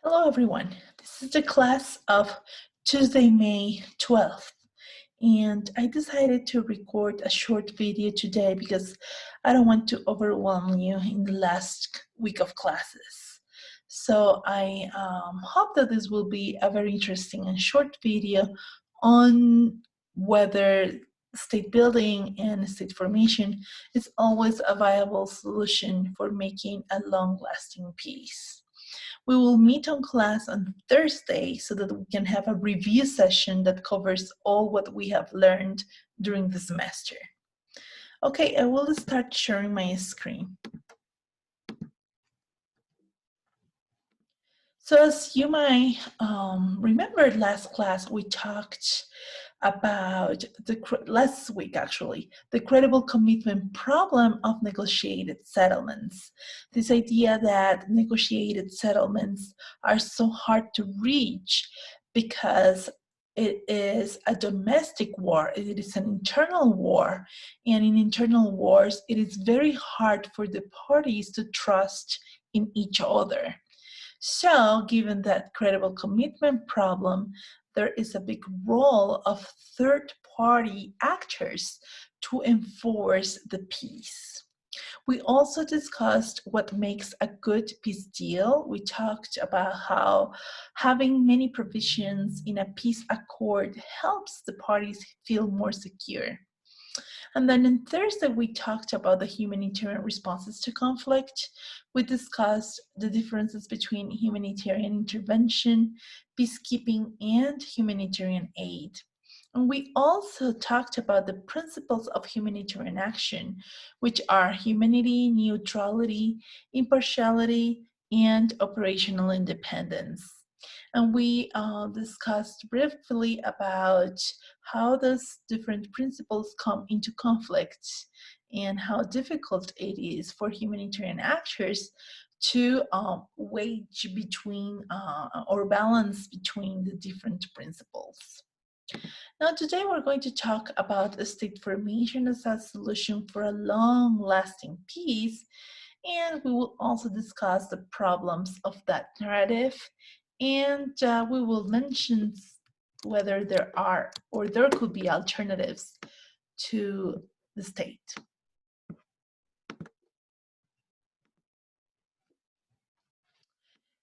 Hello everyone, this is the class of Tuesday, May 12th, and I decided to record a short video today because I don't want to overwhelm you in the last week of classes. So I hope that this will be a very interesting and short video on whether state building and state formation is always a viable solution for making a long-lasting peace. We will meet on class on Thursday so that we can have a review session that covers all what we have learned during the semester. Okay, I will start sharing my screen. So as you might remember, last class we talked about last week actually, the credible commitment problem of negotiated settlements. This idea that negotiated settlements are so hard to reach because it is a domestic war, it is an internal war, and in internal wars it is very hard for the parties to trust in each other. So, given that credible commitment problem, there is a big role of third-party actors to enforce the peace. We also discussed what makes a good peace deal. We talked about how having many provisions in a peace accord helps the parties feel more secure. And then on Thursday, we talked about the humanitarian responses to conflict. We discussed the differences between humanitarian intervention, peacekeeping, and humanitarian aid. And we also talked about the principles of humanitarian action, which are humanity, neutrality, impartiality, and operational independence. And we discussed briefly about how those different principles come into conflict and how difficult it is for humanitarian actors to wage between or balance between the different principles. Now today we're going to talk about a state formation as a solution for a long-lasting peace, and we will also discuss the problems of that narrative, and we will mention whether there are or there could be alternatives to the state.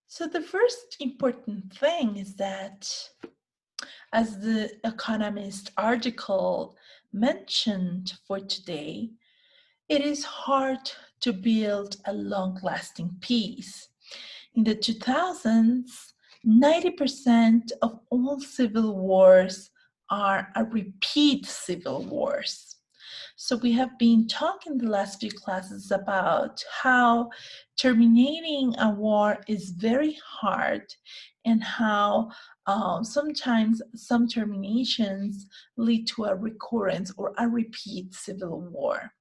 So the first important thing is that, as the Economist article mentioned for today, it is hard to build a long-lasting peace. In the 2000s, 90% of all civil wars are a repeat civil wars. So we have been talking the last few classes about how terminating a war is very hard and how sometimes some terminations lead to a recurrence or a repeat civil war.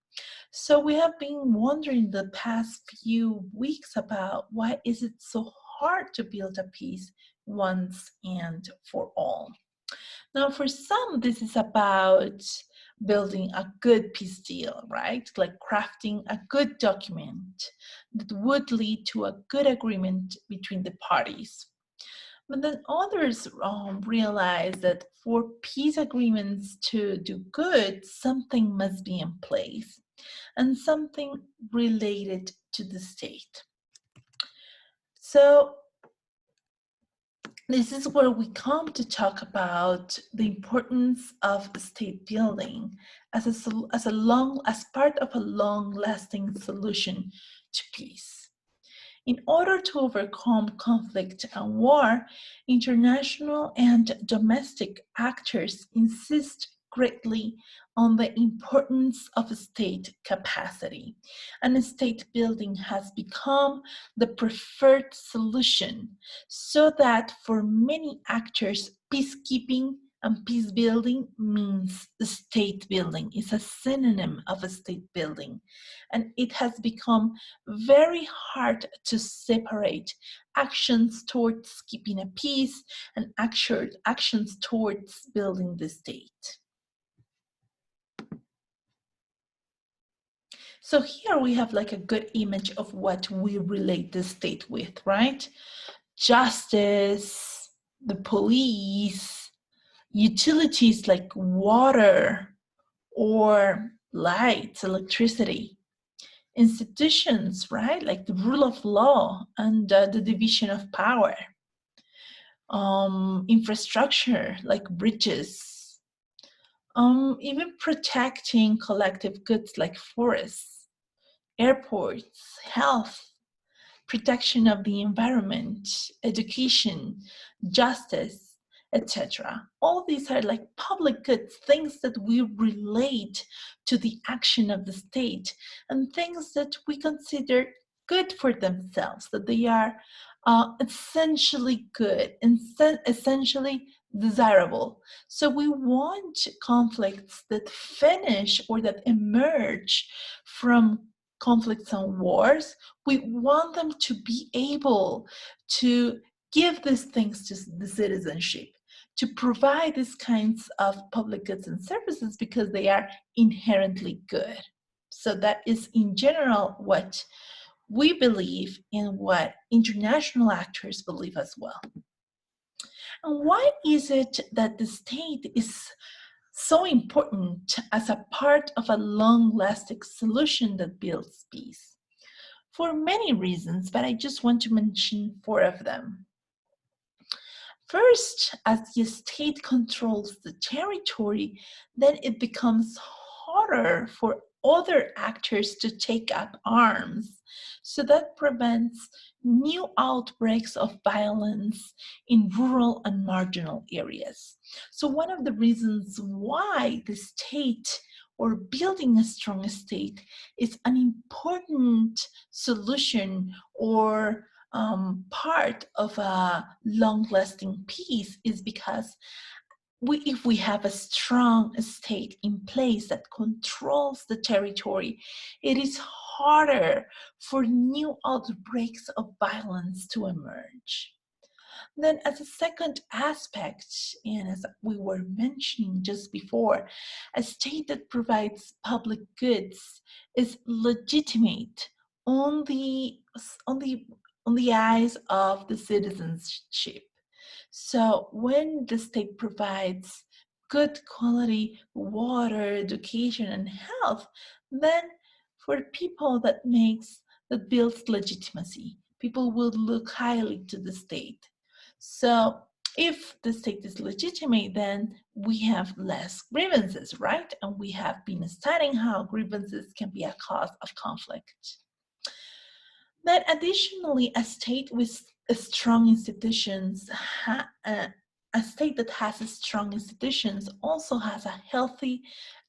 So we have been wondering the past few weeks about why is it so hard to build a peace once and for all. Now, for some, this is about building a good peace deal, right? Like crafting a good document that would lead to a good agreement between the parties. But then others realize that for peace agreements to do good, something must be in place and something related to the state. So this is where we come to talk about the importance of state building as part of a long-lasting solution to peace. In order to overcome conflict and war, international and domestic actors insist greatly on the importance of state capacity, and state building has become the preferred solution, so that for many actors, peacekeeping and peace building means state building. It's a synonym of a state building, and it has become very hard to separate actions towards keeping a peace and actions towards building the state. So here we have like a good image of what we relate the state with, right? justice, the police, utilities like water or lights, electricity, institutions, right, like the rule of law and the division of power, infrastructure like bridges, even protecting collective goods like forests, airports, health, protection of the environment, education, justice, etc. All these are like public goods, things that we relate to the action of the state, and things that we consider good for themselves, that they are essentially good and essentially desirable. So we want conflicts that finish or that emerge from conflicts and wars. We want them to be able to give these things to the citizenship, to provide these kinds of public goods and services because they are inherently good. So that is in general what we believe and what international actors believe as well. And why is it that the state is so important as a part of a long-lasting solution that builds peace? For many reasons, but I just want to mention 4 of them. First, as the state controls the territory, then it becomes harder for other actors to take up arms. So that prevents new outbreaks of violence in rural and marginal areas. So one of the reasons why the state or building a strong state is an important solution or part of a long-lasting peace is because if we have a strong state in place that controls the territory, it is harder for new outbreaks of violence to emerge. Then as a second aspect, and as we were mentioning just before, a state that provides public goods is legitimate on the on the on the eyes of the citizenship. So when the state provides good quality water, education, and health, then for people that builds legitimacy. People will look highly to the state. So if the state is legitimate, then we have less grievances, right? And we have been studying how grievances can be a cause of conflict. Then additionally, a state with strong institutions, a state that has strong institutions also has a healthy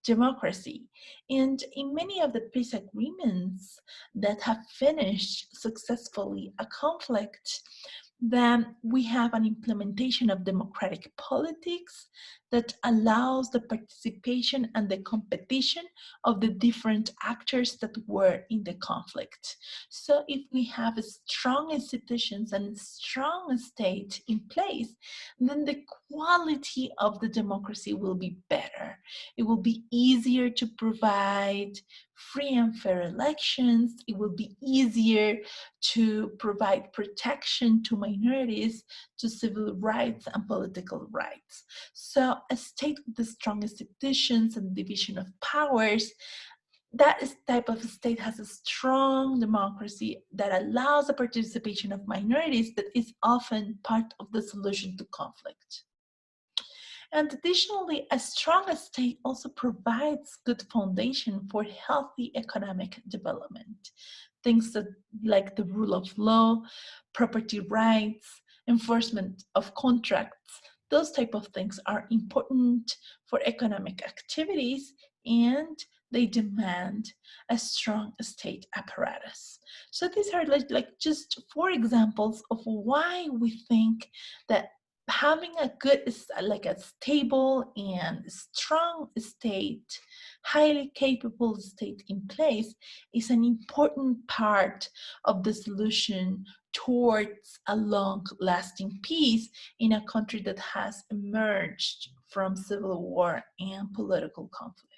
democracy. And in many of the peace agreements that have finished successfully a conflict, then we have an implementation of democratic politics that allows the participation and the competition of the different actors that were in the conflict. So if we have strong institutions and a strong state in place, then the quality of the democracy will be better. It will be easier to provide free and fair elections. It will be easier to provide protection to minorities, to civil rights and political rights. So a state with the strong institutions and division of powers, that type of state has a strong democracy that allows the participation of minorities that is often part of the solution to conflict. And additionally, a strong state also provides good foundation for healthy economic development. Things that, like the rule of law, property rights, enforcement of contracts, those type of things are important for economic activities, and they demand a strong state apparatus. So these are like just 4 examples of why we think that having a good, like a stable and strong state, highly capable state in place is an important part of the solution towards a long-lasting peace in a country that has emerged from civil war and political conflict.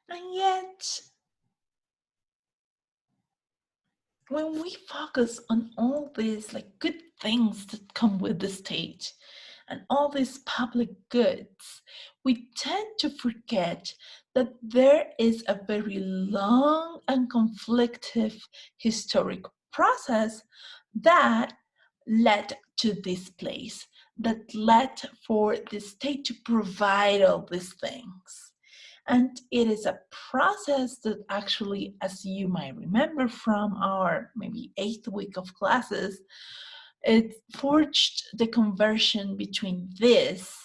And yet, when we focus on all these like good things that come with the state and all these public goods, we tend to forget that there is a very long and conflictive historic process that led to this place, that led for the state to provide all these things. And it is a process that actually, as you might remember from our maybe 8th week of classes, it forged the conversion between this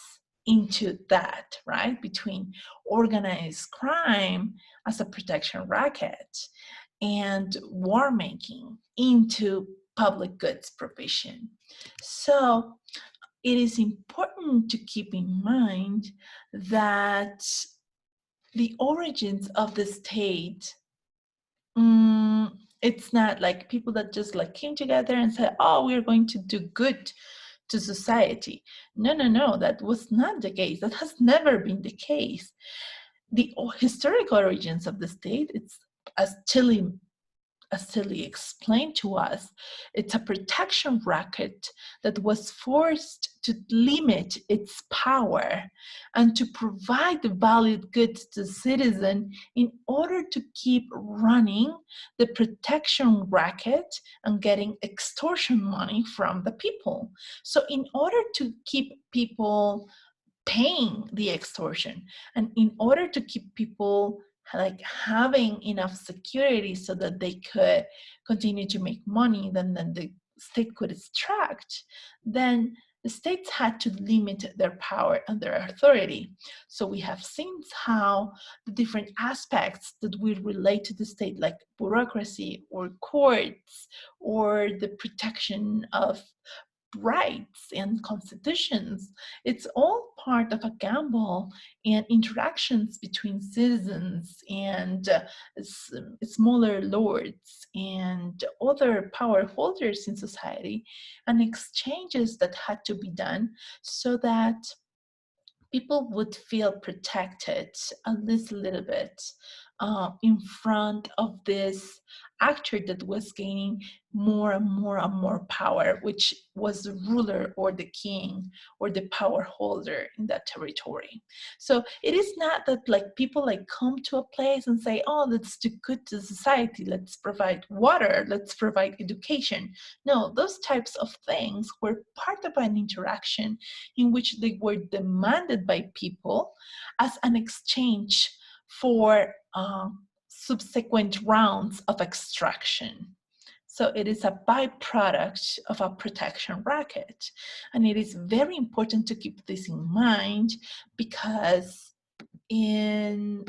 into that, right? Between organized crime as a protection racket and war making into public goods provision. So it is important to keep in mind that the origins of the state, it's not like people that just like came together and said, oh, we're going to do good to society. No, that was not the case. That has never been the case. The historical origins of the state, it's as Tilly explained to us, it's a protection racket that was forced to limit its power and to provide the valued goods to citizens in order to keep running the protection racket and getting extortion money from the people. So in order to keep people paying the extortion and in order to keep people like having enough security so that they could continue to make money, then the state could extract, then the states had to limit their power and their authority. So we have seen how the different aspects that we relate to the state, like bureaucracy or courts or the protection of rights and constitutions, it's all part of a gamble and interactions between citizens and smaller lords and other power holders in society, and exchanges that had to be done so that people would feel protected at least a little bit in front of this actor that was gaining more and more and more power, which was the ruler or the king or the power holder in that territory. So it is not that like people like come to a place and say, oh, let's do good to society, let's provide water, let's provide education. No, those types of things were part of an interaction in which they were demanded by people as an exchange for subsequent rounds of extraction. So it is a byproduct of a protection racket. And it is very important to keep this in mind because in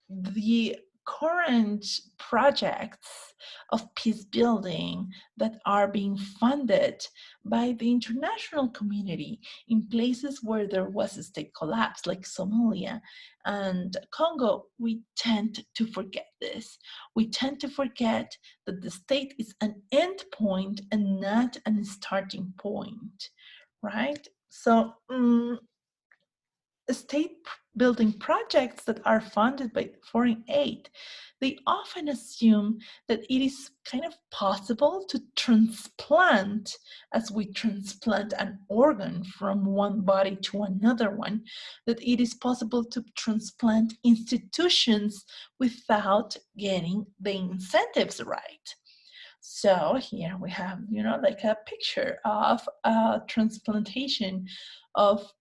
the current projects of peace building that are being funded by the international community in places where there was a state collapse, like Somalia and Congo, we tend to forget this. We tend to forget that the state is an end point and not a starting point, right? So state building projects that are funded by foreign aid, they often assume that it is kind of possible to transplant, as we transplant an organ from one body to another one, that it is possible to transplant institutions without getting the incentives right. So here we have, like a picture of a transplantation of,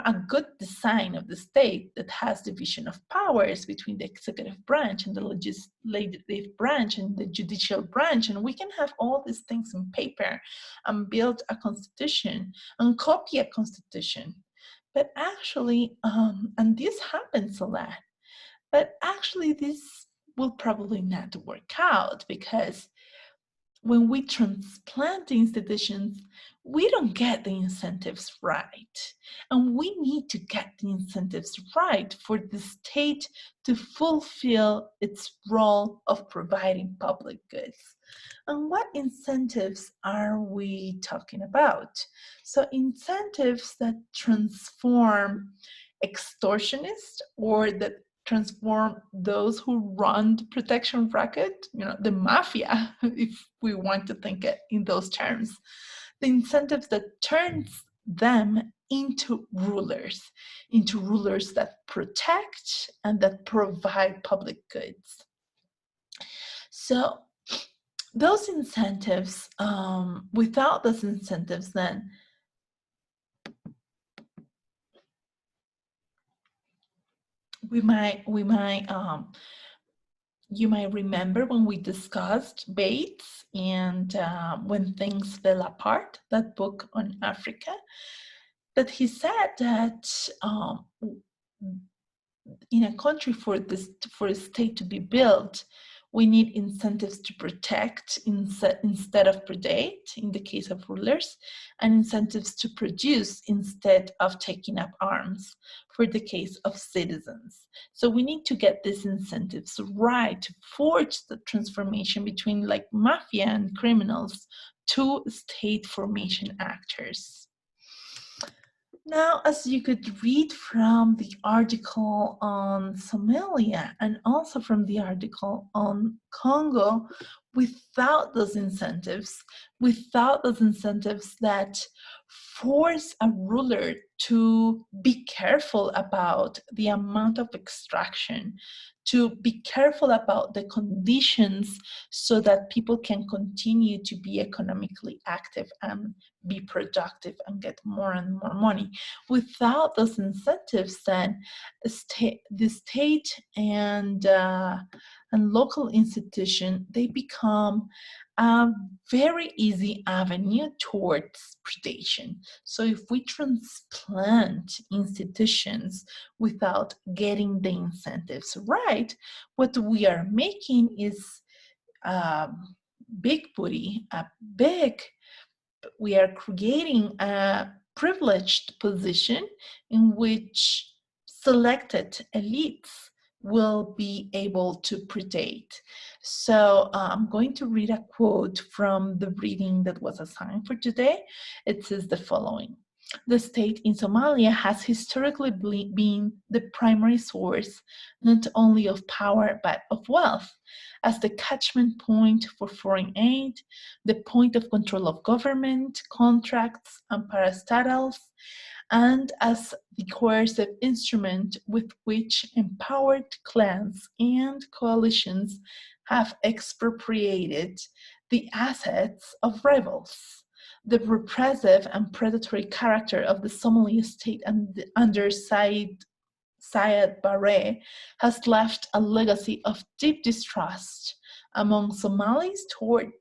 a good design of the state that has division of powers between the executive branch and the legislative branch and the judicial branch. And we can have all these things in paper and build a constitution and copy a constitution. But actually, and this happens a lot, but actually this will probably not work out because when we transplant the institutions, we don't get the incentives right. And we need to get the incentives right for the state to fulfill its role of providing public goods. And what incentives are we talking about? So incentives that transform extortionist or that transform those who run the protection racket, the mafia, if we want to think it in those terms, the incentives that turns them into rulers that protect and that provide public goods. So those incentives, without those incentives, then you might remember when we discussed Bates and When Things Fell Apart, that book on Africa, that he said that in a country for a state to be built, we need incentives to protect instead of predate, in the case of rulers, and incentives to produce instead of taking up arms, for the case of citizens. So we need to get these incentives right to forge the transformation between like mafia and criminals to state formation actors. Now, as you could read from the article on Somalia and also from the article on Congo, without those incentives that force a ruler to be careful about the amount of extraction, to be careful about the conditions so that people can continue to be economically active and be productive and get more and more money. Without those incentives, then the state and local institution, they become a very easy avenue towards predation. So if we transplant institutions without getting the incentives right, what we are making is big booty, we are creating a privileged position in which selected elites will be able to predate. So I'm going to read a quote from the reading that was assigned for today. It says the following: "The state in Somalia has historically been the primary source not only of power but of wealth, as the catchment point for foreign aid, the point of control of government, contracts, and parastatals, and as the coercive instrument with which empowered clans and coalitions have expropriated the assets of rebels. The repressive and predatory character of the Somali state under Syed Barre has left a legacy of deep distrust among Somalis towards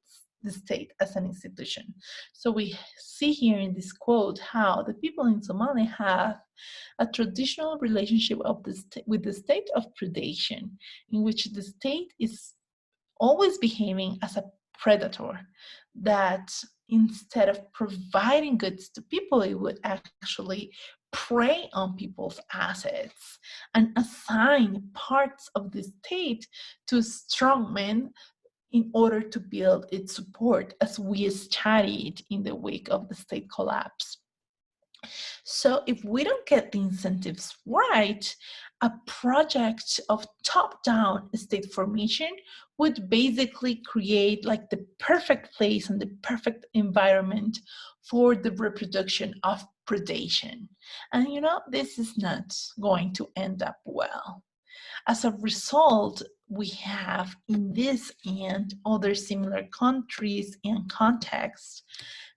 the state as an institution." So we see here in this quote how the people in Somalia have a traditional relationship with the state of predation, in which the state is always behaving as a predator, that instead of providing goods to people, it would actually prey on people's assets and assign parts of the state to strongmen in order to build its support, as we studied in the wake of the state collapse. So if we don't get the incentives right, a project of top-down state formation would basically create like the perfect place and the perfect environment for the reproduction of predation. And this is not going to end up well. As a result, we have in this and other similar countries and contexts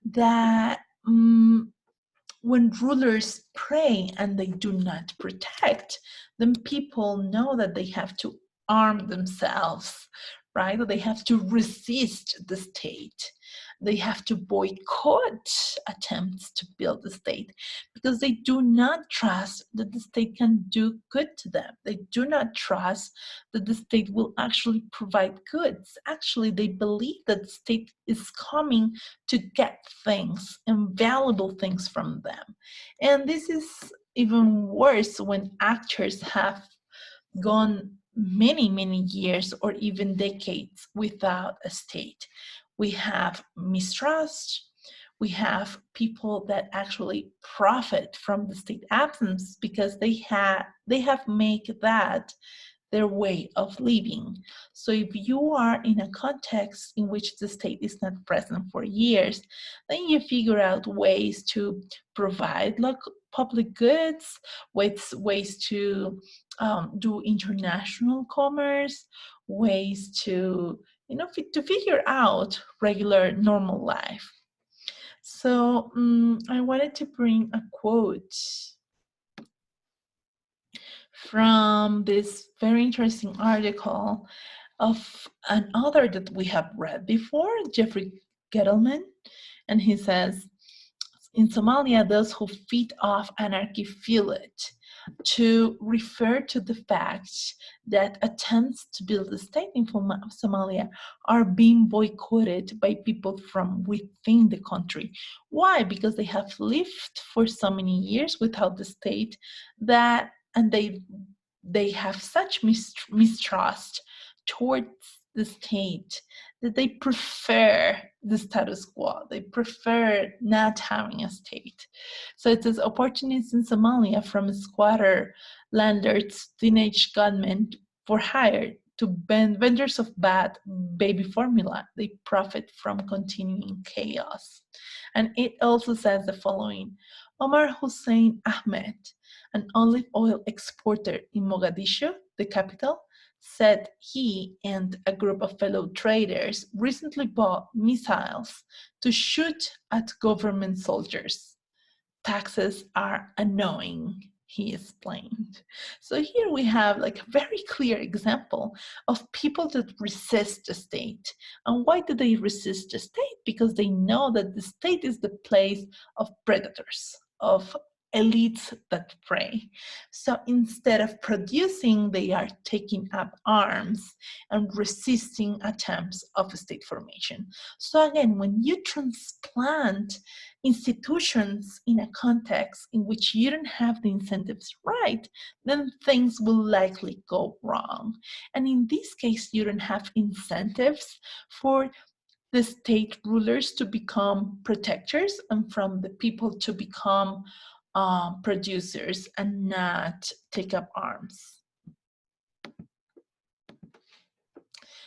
that when rulers prey and they do not protect, then people know that they have to arm themselves, right? They have to resist the state. They have to boycott attempts to build the state because they do not trust that the state can do good to them. They do not trust that the state will actually provide goods. Actually, they believe that the state is coming to get things and valuable things from them. And this is even worse when actors have gone many, many years or even decades without a state. We have mistrust, We have people that actually profit from the state absence because they have made that their way of living. So if you are in a context in which the state is not present for years, then you figure out ways to provide public goods, ways to do international commerce, ways to to figure out regular normal life. So I wanted to bring a quote from this very interesting article of an author that we have read before, Jeffrey Gettleman, and he says, in Somalia, those who feed off anarchy feel it, to refer to the fact that attempts to build a state in Somalia are being boycotted by people from within the country. Why? Because they have lived for so many years without the state and they have such mistrust towards the state that they prefer the status quo. They prefer not having a state. So it says opportunities in Somalia from squatter landlords, teenage gunmen for hire to vendors of bad baby formula. They profit from continuing chaos. And it also says the following: Omar Hussein Ahmed, an olive oil exporter in Mogadishu, the capital, said he and a group of fellow traders recently bought missiles to shoot at government soldiers. Taxes are annoying, he explained. So here we have like a very clear example of people that resist the state. And why do they resist the state? Because they know that the state is the place of predators, of elites that prey. So instead of producing, they are taking up arms and resisting attempts of state formation. So again, when you transplant institutions in a context in which you don't have the incentives right, then things will likely go wrong. And in this case, you don't have incentives for the state rulers to become protectors and from the people to become producers and not take up arms.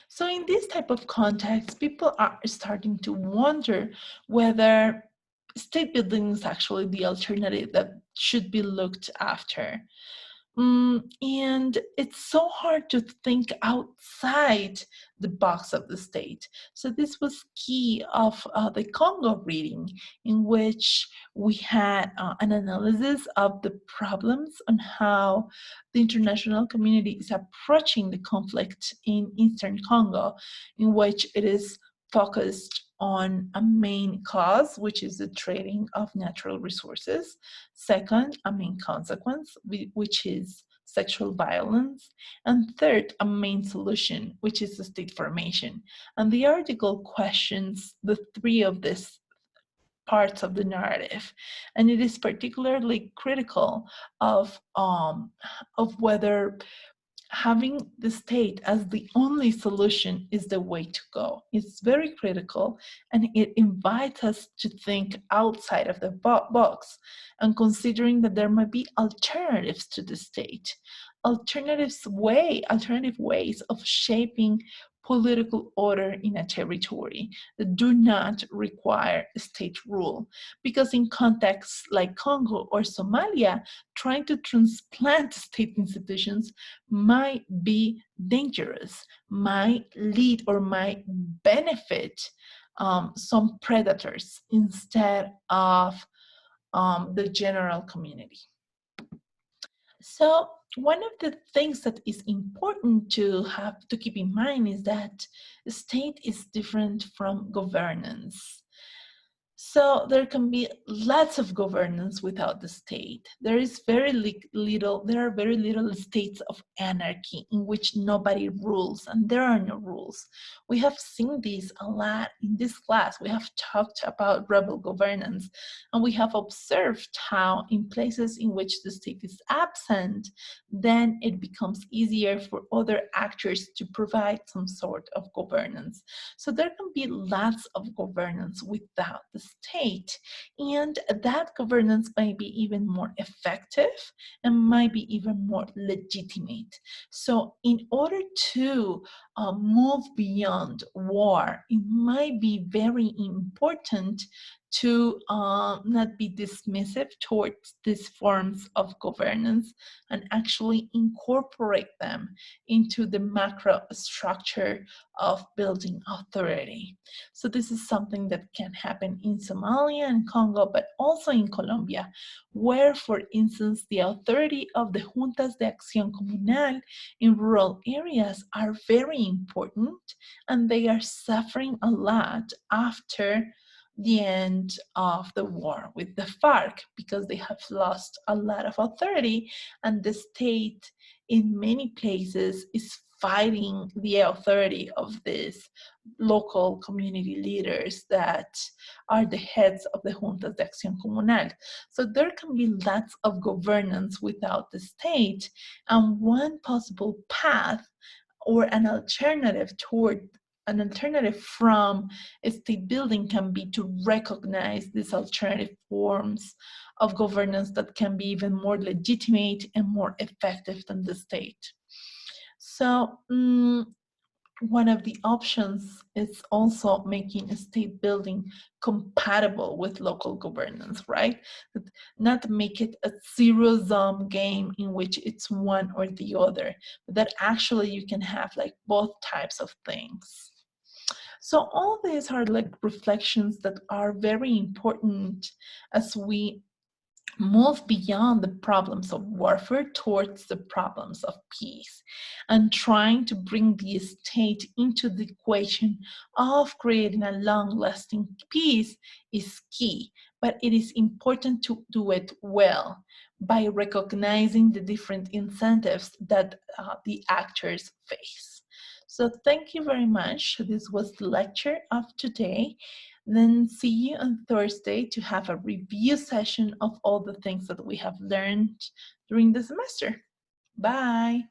So in this type of context, people are starting to wonder whether state building is actually the alternative that should be looked after. And it's so hard to think outside the box of the state. So this was key of the Congo reading, in which we had an analysis of the problems on how the international community is approaching the conflict in Eastern Congo, in which it is focused on a main cause, which is the trading of natural resources. Second, a main consequence, which is sexual violence. And third, a main solution, which is the state formation. And the article questions the three of these parts of the narrative. And it is particularly critical of whether having the state as the only solution is the way to go. It's very critical, and it invites us to think outside of the box and considering that there might be alternatives to the state, alternative ways of shaping political order in a territory that do not require state rule. Because in contexts like Congo or Somalia, trying to transplant state institutions might be dangerous, might lead or might benefit some predators instead of the general community. So one of the things that is important to have to keep in mind is that the state is different from governance. So there can be lots of governance without the state. There are very little states of anarchy in which nobody rules and there are no rules. We have seen this a lot in this class. We have talked about rebel governance, and we have observed how in places in which the state is absent, then it becomes easier for other actors to provide some sort of governance. So there can be lots of governance without the state, and that governance might be even more effective and might be even more legitimate. So in order to move beyond war, it might be very important to not be dismissive towards these forms of governance and actually incorporate them into the macro structure of building authority. So this is something that can happen in Somalia and Congo, but also in Colombia, where, for instance, the authority of the Juntas de Acción Comunal in rural areas are very important, and they are suffering a lot after the end of the war with the FARC because they have lost a lot of authority, and the state in many places is fighting the authority of these local community leaders that are the heads of the Juntas de Acción Comunal. So there can be lots of governance without the state, and one possible path or an alternative from state building can be to recognize these alternative forms of governance that can be even more legitimate and more effective than the state. So one of the options is also making state building compatible with local governance, right? Not make it a zero-sum game in which it's one or the other, but that actually you can have like both types of things. So all these are like reflections that are very important as we move beyond the problems of warfare towards the problems of peace, and trying to bring the state into the equation of creating a long-lasting peace is key, but it is important to do it well by recognizing the different incentives that the actors face. So thank you very much. This was the lecture of today. Then see you on Thursday to have a review session of all the things that we have learned during the semester. Bye.